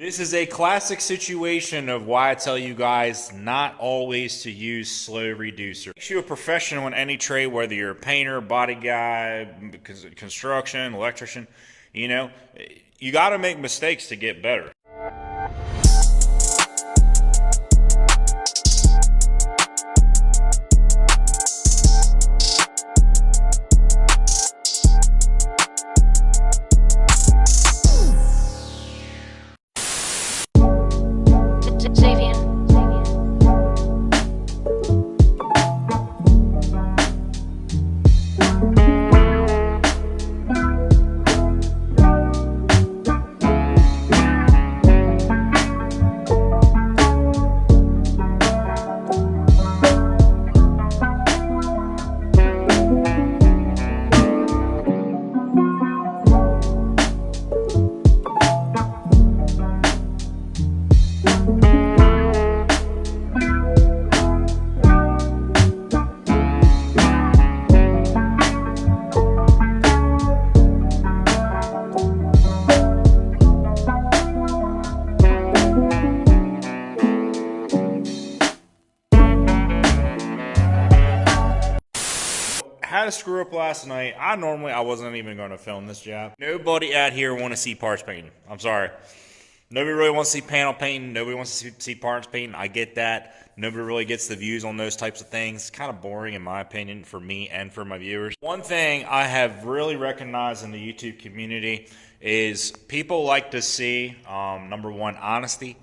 This is a classic situation of why I tell you guys not always to use slow reducer. Makes you a professional in any trade, whether you're a painter, body guy, construction, electrician, you know, you got to make mistakes to get better. Had a screw up last night. I wasn't even going to film this job. Nobody out here want to see parts painting. I'm sorry. Nobody really wants to see panel painting. Nobody wants to see parts painting. I get that. Nobody really gets the views on those types of things. It's kind of boring in my opinion for me and for my viewers. One thing I have really recognized in the YouTube community is people like to see, number one, honesty.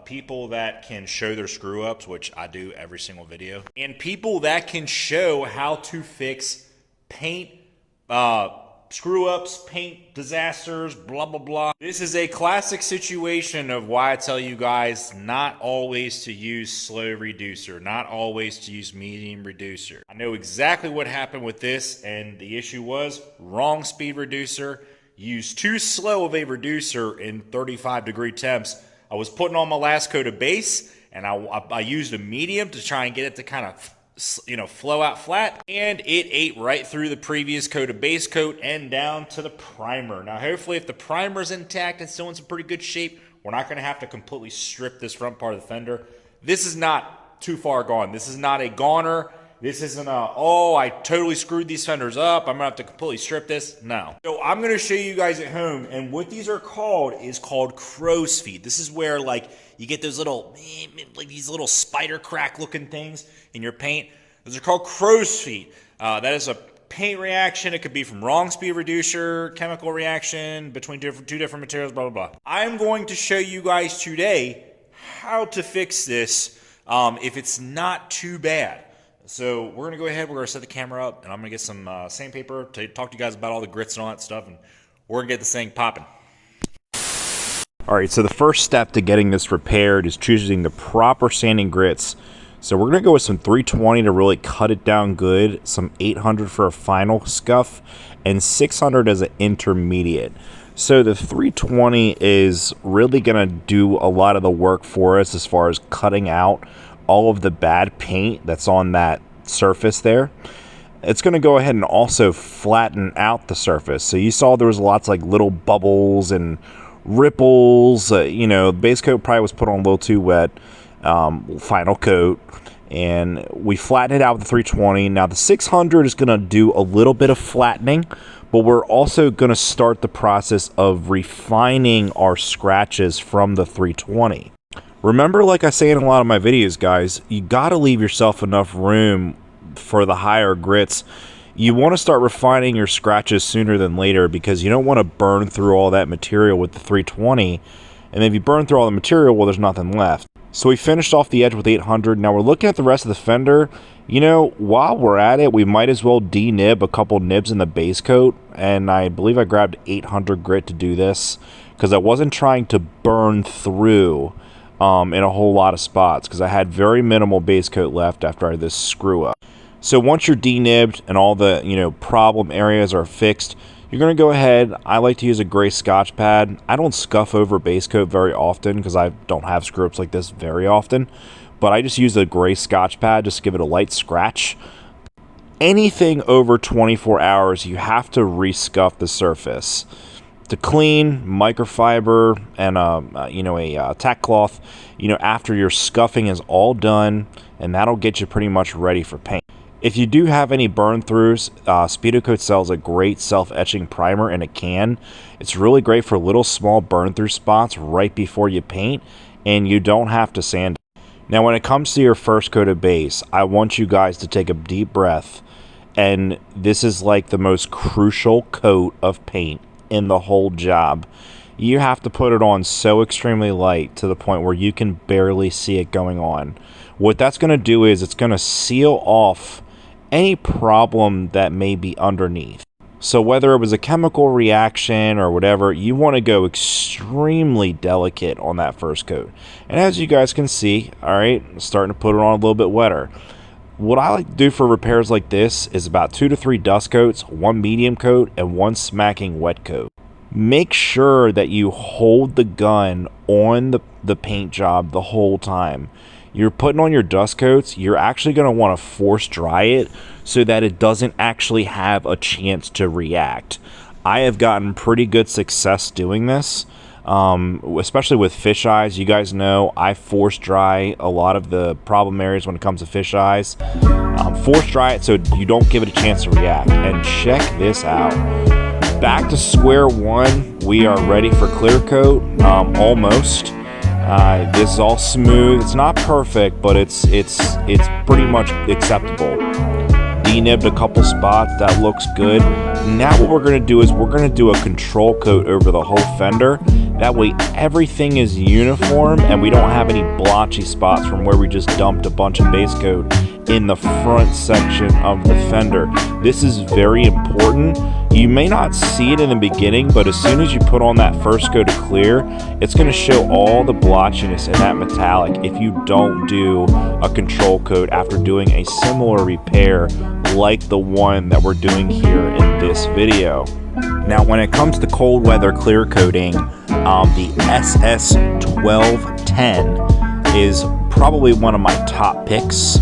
People that can show their screw ups, which I do every single video, and people that can show how to fix paint screw ups, paint disasters, blah blah blah. This is a classic situation of why I tell you guys not always to use slow reducer, not always to use medium reducer. I know exactly what happened with this, and the issue was wrong speed reducer, used too slow of a reducer in 35-degree temps. I was putting on my last coat of base, and I used a medium to try and get it to kind of, flow out flat, and it ate right through the previous coat of base coat and down to the primer. Now, hopefully, if the primer's intact and still in some pretty good shape, we're not going to have to completely strip this front part of the fender. This is not too far gone. This is not a goner. This isn't I totally screwed these fenders up, I'm going to have to completely strip this. No. So I'm going to show you guys at home, and what these are called is called crow's feet. This is where, like, you get those little, like these little spider crack looking things in your paint. Those are called crow's feet. That is a paint reaction. It could be from wrong speed reducer, chemical reaction between two different materials, blah, blah, blah. I'm going to show you guys today how to fix this if it's not too bad. So we're going to go ahead, we're going to set the camera up, and I'm going to get some sandpaper to talk to you guys about all the grits and all that stuff, and we're going to get this thing popping. Alright, so the first step to getting this repaired is choosing the proper sanding grits. So we're going to go with some 320 to really cut it down good, some 800 for a final scuff, and 600 as an intermediate. So the 320 is really going to do a lot of the work for us as far as cutting out all of the bad paint that's on that surface there. It's going to go ahead and also flatten out the surface. So you saw there was lots like little bubbles and ripples. Base coat probably was put on a little too wet. Final coat. And we flatten it out with the 320. Now the 600 is going to do a little bit of flattening, but we're also going to start the process of refining our scratches from the 320. Remember, like I say in a lot of my videos, guys, you got to leave yourself enough room for the higher grits. You want to start refining your scratches sooner than later because you don't want to burn through all that material with the 320. And if you burn through all the material, well, there's nothing left. So we finished off the edge with 800. Now we're looking at the rest of the fender. While we're at it, we might as well denib a couple nibs in the base coat. And I believe I grabbed 800 grit to do this because I wasn't trying to burn through in a whole lot of spots because I had very minimal base coat left after this screw up. So once you're denibbed and all the problem areas are fixed, you're going to go ahead. I like to use a gray Scotch pad. I don't scuff over base coat very often because I don't have screw ups like this very often, but I just use a gray Scotch pad just to give it a light scratch. Anything over 24 hours, you have to rescuff the surface. to clean, microfiber, and a tack cloth, after your scuffing is all done, and that'll get you pretty much ready for paint. If you do have any burn throughs, Speedokote sells a great self-etching primer in a can. It's really great for little small burn through spots right before you paint, and you don't have to sand. Now when it comes to your first coat of base, I want you guys to take a deep breath, and this is like the most crucial coat of paint in the whole job. You have to put it on so extremely light to the point where you can barely see it going on. What that's going to do is it's going to seal off any problem that may be underneath. So whether it was a chemical reaction or whatever, you want to go extremely delicate on that first coat. And as you guys can see, all right, I'm starting to put it on a little bit wetter. What I like to do for repairs like this is about 2 to 3 dust coats, 1 medium coat, and 1 smacking wet coat. Make sure that you hold the gun on the paint job the whole time. You're putting on your dust coats, you're actually going to want to force dry it so that it doesn't actually have a chance to react. I have gotten pretty good success doing this, especially with fish eyes. You guys know I force dry a lot of the problem areas when it comes to fish eyes. Force dry it so you don't give it a chance to react. And check this out. Back to square one, we are ready for clear coat, almost. This is all smooth. It's not perfect, but it's pretty much acceptable. Denibbed a couple spots, that looks good. Now what we're going to do is we're going to do a control coat over the whole fender. That way everything is uniform and we don't have any blotchy spots from where we just dumped a bunch of base coat in the front section of the fender. This is very important. You may not see it in the beginning, but as soon as you put on that first coat of clear, it's going to show all the blotchiness in that metallic if you don't do a control coat after doing a similar repair like the one that we're doing here in this video. Now when it comes to cold weather clear coating, the SS1210 is probably one of my top picks.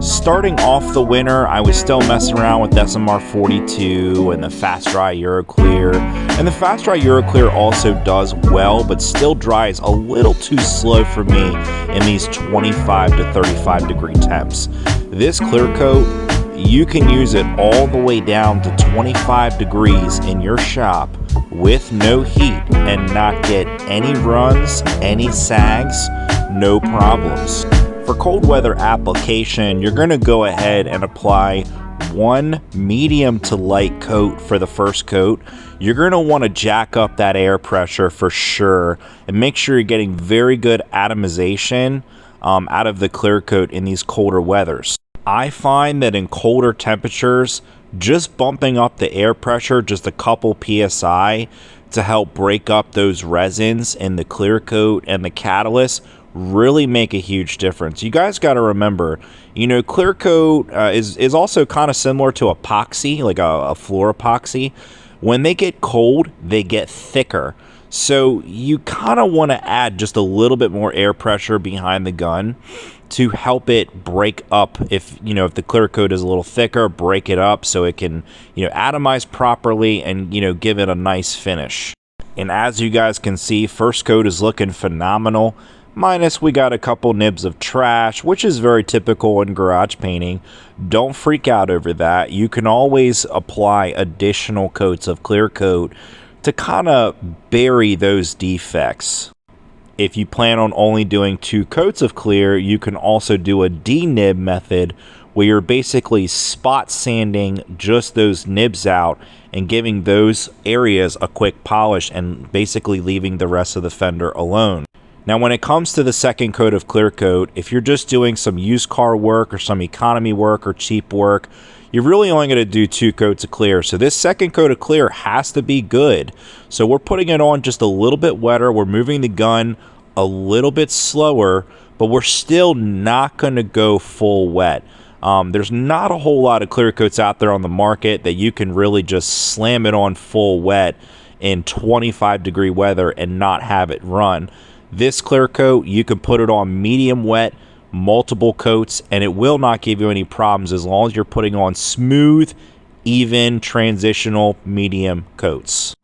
Starting off the winter, I was still messing around with SMR 42 and the Fast Dry Euroclear. And the Fast Dry Euroclear also does well, but still dries a little too slow for me in these 25 to 35 degree temps. This clear coat, you can use it all the way down to 25 degrees in your shop with no heat and not get any runs, any sags, no problems. For cold weather application, you're going to go ahead and apply 1 medium to light coat for the first coat. You're going to want to jack up that air pressure for sure and make sure you're getting very good atomization out of the clear coat in these colder weathers. I find that in colder temperatures, just bumping up the air pressure just a couple PSI to help break up those resins in the clear coat and the catalyst really make a huge difference. You guys got to remember, clear coat is also kind of similar to epoxy, like a floor epoxy. When they get cold, they get thicker. So you kind of want to add just a little bit more air pressure behind the gun to help it break up. If the clear coat is a little thicker, break it up so it can atomize properly and give it a nice finish. And as you guys can see, first coat is looking phenomenal. Minus we got a couple nibs of trash, which is very typical in garage painting. Don't freak out over that. You can always apply additional coats of clear coat to kind of bury those defects. If you plan on only doing 2 coats of clear, you can also do a denib method where you're basically spot sanding just those nibs out and giving those areas a quick polish and basically leaving the rest of the fender alone. Now when it comes to the second coat of clear coat, if you're just doing some used car work or some economy work or cheap work, you're really only going to do 2 coats of clear. So this second coat of clear has to be good. So we're putting it on just a little bit wetter. We're moving the gun a little bit slower, but we're still not going to go full wet. There's not a whole lot of clear coats out there on the market that you can really just slam it on full wet in 25 degree weather and not have it run. This clear coat, you can put it on medium wet, multiple coats, and it will not give you any problems as long as you're putting on smooth, even, transitional medium coats.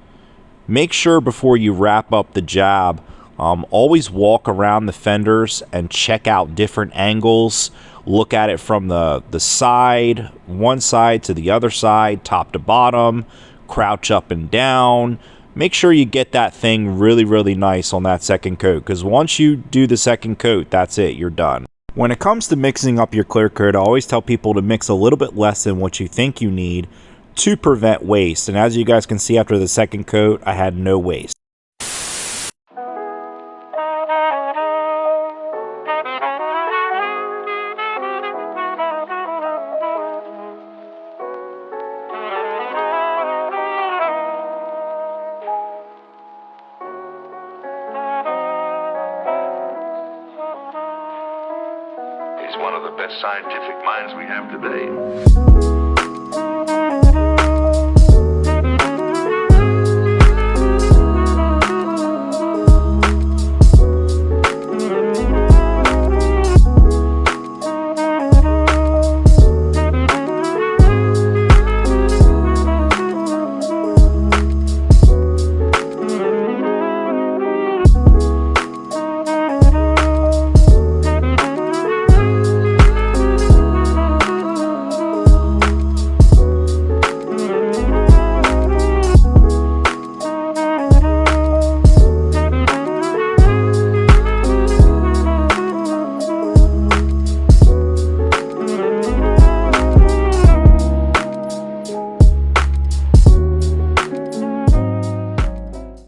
make sure before you wrap up the job, always walk around the fenders and check out different angles. Look at it from the side, one side to the other side, top to bottom, crouch up and down. Make sure you get that thing really, really nice on that second coat, because once you do the second coat, that's it, you're done. When it comes to mixing up your clear coat, I always tell people to mix a little bit less than what you think you need to prevent waste. And as you guys can see, after the second coat, I had no waste. He's one of the best scientific minds we have today.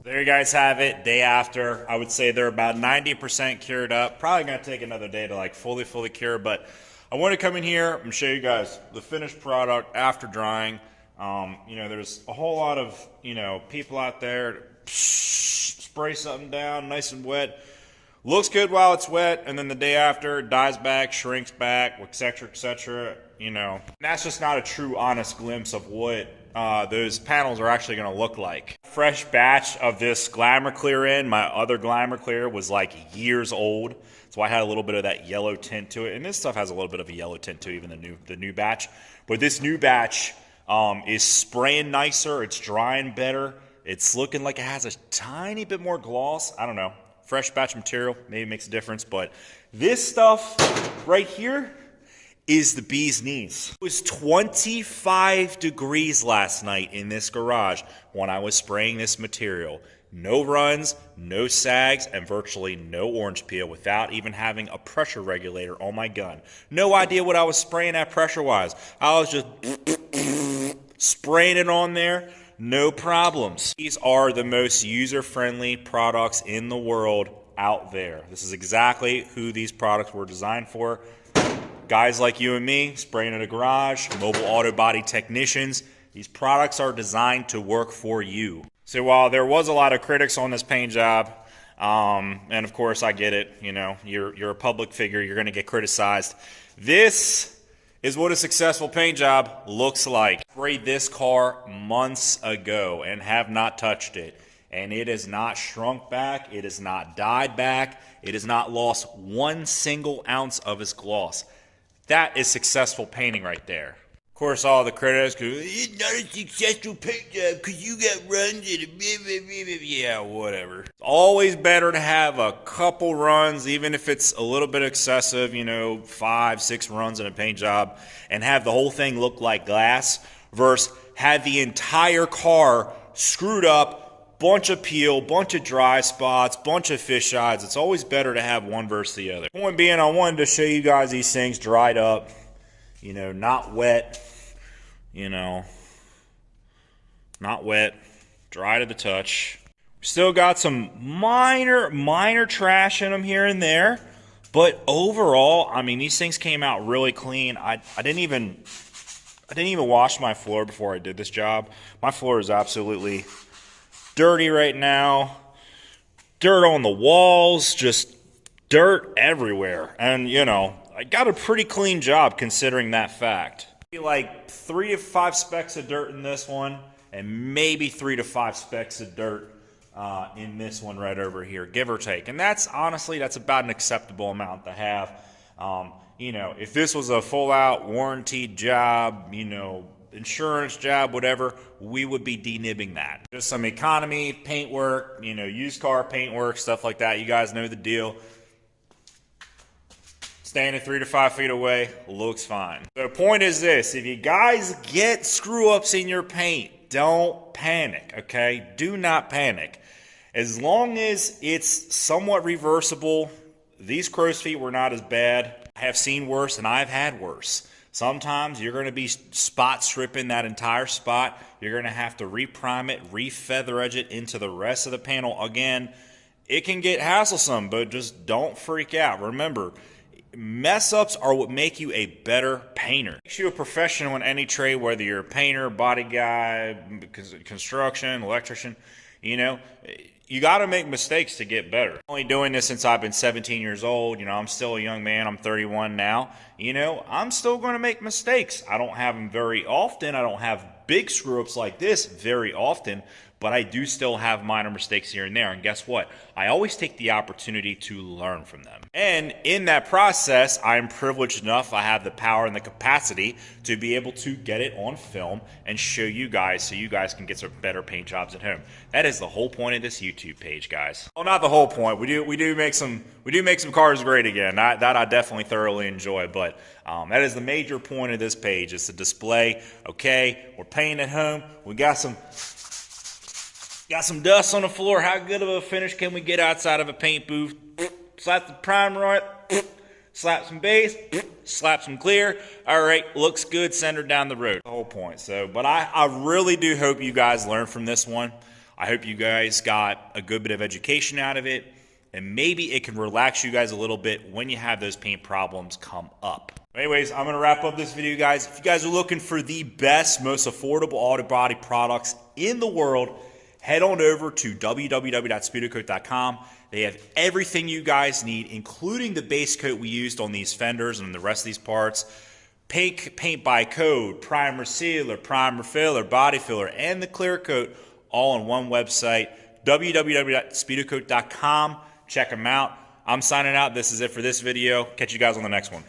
There you guys have it. Day after, I would say they're about 90% cured up. Probably gonna take another day to like fully cure, but I want to come in here and show you guys the finished product after drying. You know, there's a whole lot of, you know, people out there spray something down nice and wet. Looks good while it's wet, and then the day after it dies back, shrinks back, etc. You know, that's just not a true honest glimpse of what those panels are actually going to look like. Fresh batch of this Glamour Clear in. My other Glamour Clear was like years old, so I had a little bit of that yellow tint to it, and this stuff has a little bit of a yellow tint to it, even the new batch. But this new batch is spraying nicer, it's drying better, it's looking like it has a tiny bit more gloss. I don't know. Fresh batch material maybe makes a difference, but this stuff right here is the bee's knees. It was 25 degrees last night in this garage when I was spraying this material. No runs, no sags, and virtually no orange peel without even having a pressure regulator on my gun. No idea what I was spraying at pressure-wise. I was just spraying it on there. No problems. These are the most user-friendly products in the world out there. This is exactly who these products were designed for. Guys like you and me, spraying in a garage, mobile auto body technicians. These products are designed to work for you. So while there was a lot of critics on this paint job, and of course I get it, you know, you're a public figure, you're gonna get criticized. This is what a successful paint job looks like. I sprayed this car months ago and have not touched it. And it has not shrunk back, it has not died back, it has not lost one single ounce of its gloss. That is successful painting right there. Of course, all the critics go, it's not a successful paint job because you got runs in it. Yeah, whatever. It's always better to have a couple runs, even if it's a little bit excessive, you know, 5, 6 runs in a paint job, and have the whole thing look like glass, versus have the entire car screwed up, bunch of peel, bunch of dry spots, bunch of fish eyes. It's always better to have one versus the other. Point being, I wanted to show you guys these things dried up, you know, not wet, you know, not wet, dry to the touch. Still got some minor trash in them here and there, but overall, I mean, these things came out really clean. I didn't even wash my floor before I did this job. My floor is absolutely dirty right now. Dirt on the walls, just dirt everywhere. And, you know, I got a pretty clean job considering that fact. Like 3 to 5 specks of dirt in this one, and maybe 3 to 5 specks of dirt in this one right over here, give or take. And that's, honestly, that's about an acceptable amount to have. You know, if this was a full-out warranted job, you know, insurance job, whatever, we would be denibbing that. Just some economy paint work, you know, used car paint work, stuff like that. You guys know the deal. Standing 3 to 5 feet away looks fine. The point is this: if you guys get screw ups in your paint, don't panic, okay? Do not panic. As long as it's somewhat reversible, these crow's feet were not as bad. I have seen worse and I've had worse. Sometimes you're going to be spot stripping that entire spot. You're going to have to reprime it, re-feather edge it into the rest of the panel. Again, it can get hassle-some, but just don't freak out. Remember, mess-ups are what make you a better painter. Makes you a professional in any trade, whether you're a painter, body guy, construction, electrician. You know, you got to make mistakes to get better. I'm only doing this since I've been 17 years old. You know, I'm still a young man. I'm 31 now. You know, I'm still going to make mistakes. I don't have them very often. I don't have big screw-ups like this very often, but I do still have minor mistakes here and there. And guess what? I always take the opportunity to learn from them. And in that process, I'm privileged enough, I have the power and the capacity to be able to get it on film and show you guys so you guys can get some better paint jobs at home. That is the whole point of this YouTube page, guys. Well, not the whole point. We do make some cars great again. That I definitely thoroughly enjoy, but that is the major point of this page, is to display, okay, we're painting at home, we got some dust on the floor. How good of a finish can we get outside of a paint booth? Slap the primer on it, slap some base, slap some clear. All right, looks good, send her down the road. The whole point. So, but I really do hope you guys learned from this one. I hope you guys got a good bit of education out of it, and maybe it can relax you guys a little bit when you have those paint problems come up. Anyways, I'm going to wrap up this video, guys. If you guys are looking for the best, most affordable auto body products in the world, head on over to www.speedokote.com. They have everything you guys need, including the base coat we used on these fenders and the rest of these parts. Paint by code, primer sealer, primer filler, body filler, and the clear coat, all on one website, www.speedokote.com. Check them out. I'm signing out. This is it for this video. Catch you guys on the next one.